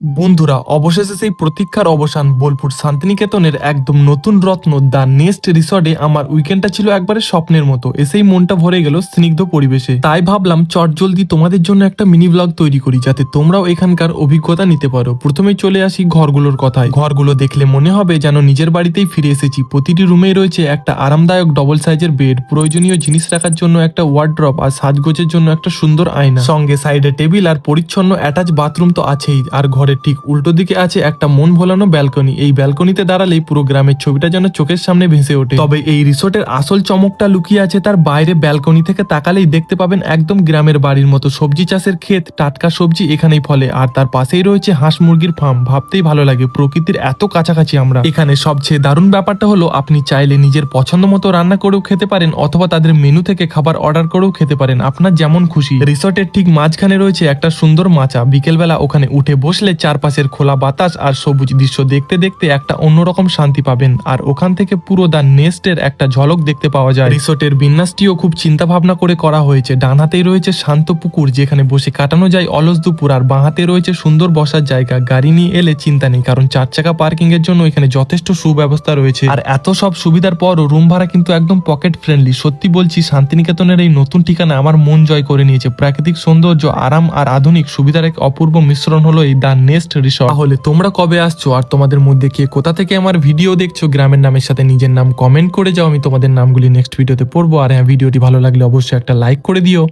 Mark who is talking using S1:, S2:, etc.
S1: বন্ধুরা, অবশেষে সেই প্রতীক্ষার অবসান। বোলপুর শান্তিনিকেতনের একদম নতুন রত্ন দ্য নেস্ট রিসর্টে আমার উইকেন্ডটা ছিল একবারে স্বপ্নের মতো। এসেই মনটা ভরে গেল স্নিগ্ধ পরিবেশে। তাই ভাবলাম চটজলদি তোমাদের জন্য একটা মিনি ব্লগ তৈরি করি, যাতে তোমরাও এখানকার অভিজ্ঞতা নিতে পারো। প্রথমে চলে আসি ঘরগুলোর কথায়। ঘরগুলো দেখলে মনে হবে যেন নিজের বাড়িতেই ফিরে এসেছি। প্রতিটি রুমেই রয়েছে একটা আরামদায়ক ডবল সাইজের বেড, প্রয়োজনীয় জিনিস রাখার জন্য একটা ওয়ার্ড্রপ, আর সাজগোজের জন্য একটা সুন্দর আয়না, সঙ্গে সাইডে টেবিল আর পরিচ্ছন্ন অ্যাটাচ বাথরুম তো আছেই। আর ঘরের ঠিক উল্টো দিকে আছে একটা মন ভোলানো ব্যালকনি। এই ব্যালকনিতে দাঁড়ালেই পুরো গ্রামের ছবিটা যেন চোখের সামনে ভেসে ওঠে। তবে এই রিসোর্টের আসল চমকটা লুকিয়ে আছে তার বাইরে। ব্যালকনি থেকে তাকালেই দেখতে পাবেন একদম গ্রামের বাড়ির মতো সবজি চাষের ক্ষেত, টাটকা সবজি এখানেই ফলে। আর তার পাশেই রয়েছে হাঁস মুরগির ফার্ম। ভাবতেই ভালো লাগে, প্রকৃতির এত কাছাকাছি আমরা। এখানে সবচেয়ে দারুণ ব্যাপারটা হলো আপনি চাইলে নিজের পছন্দ মতো রান্না করেও খেতে পারেন, অথবা তাদের মেনু থেকে খাবার অর্ডার করেও খেতে পারেন, আপনার যেমন খুশি। রিসোর্টের ঠিক মাঝখানে রয়েছে একটা সুন্দর মাচা। বিকেলবেলা ওখানে উঠে বসলে চারপাশের খোলা বাতাস আর সবুজ দৃশ্য দেখতে দেখতে একটা অন্যরকম শান্তি পাবেন। আর ওখান থেকে পুরো দ্য নেস্টের একটা ঝলক দেখতে পাওয়া যায়। রিসোর্টের বিন্যাসটিও খুব চিন্তা ভাবনা করে করা হয়েছে। ডান হাতেই রয়েছে শান্ত পুকুর, যেখানে বসে কাটানো যায় অলস দুপুর, আর বাঁ হাতে রয়েছে সুন্দর বসার জায়গা। গাড়ি নিয়ে এলে চিন্তা নেই, কারণ 4 চাকা পার্কিং এর জন্য এখানে যথেষ্ট সুব্যবস্থা রয়েছে। আর এত সব সুবিধার পরও রুম ভাড়া কিন্তু একদম পকেট ফ্রেন্ডলি। সত্যি বলছি, শান্তিনিকেতনের এই নতুন ঠিকানা আমার মন জয় করে নিয়েছে। প্রাকৃতিক সৌন্দর্য, আরাম আর আধুনিক সুবিধার এক অপূর্ব মিশ্রণ হলো এই দ্য নেস্ট রিসর্ট। তাহলে তোমরা কবে আসছো, আর তোমাদের মধ্যে কে কোথা থেকে আমার ভিডিও দেখছো, গ্রামের নামের সাথে নিজের নাম কমেন্ট করে যাও। আমি তোমাদের নামগুলি নেক্সট ভিডিওতে পড়বো। আর হ্যাঁ, ভিডিওটি ভালো লাগলে অবশ্যই একটা লাইক করে দিও।